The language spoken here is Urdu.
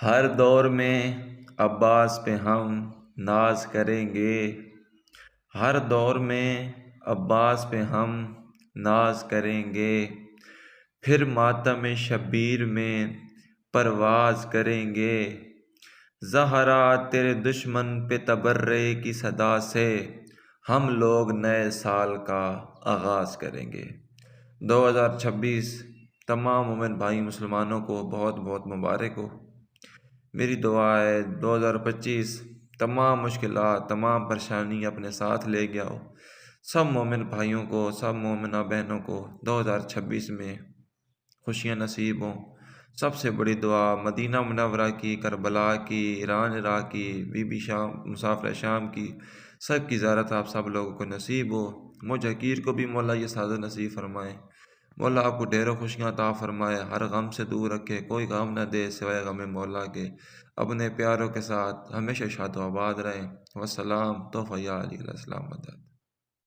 ہر دور میں عباس پہ ہم ناز کریں گے، ہر دور میں عباس پہ ہم ناز کریں گے، پھر ماتم شبیر میں پرواز کریں گے۔ زہرا تیرے دشمن پہ تبرے کی صدا سے ہم لوگ نئے سال کا آغاز کریں گے۔ 2026 تمام مومن بھائی مسلمانوں کو بہت بہت مبارک ہو۔ میری دعا ہے 2025 تمام مشکلات، تمام پریشانی اپنے ساتھ لے گیا ہو۔ سب مومن بھائیوں کو، سب مومنہ بہنوں کو 2026 میں خوشیاں نصیب ہوں۔ سب سے بڑی دعا مدینہ منورہ کی، کربلا کی، ایران عراق کی، بی بی شام مسافر شام کی، سب کی زیارت آپ سب لوگوں کو نصیب ہو۔ مجھ حقیر کو بھی مولا یہ سعادت نصیب فرمائے۔ مولا آپ کو ڈھیروں خوشیاں عطا فرمائے، ہر غم سے دور رکھے، کوئی غم نہ دے سوائے غم مولا کے۔ اپنے پیاروں کے ساتھ ہمیشہ شاد و آباد رہیں۔ والسلام، تحفہ یا علی علیہ السلام مدد۔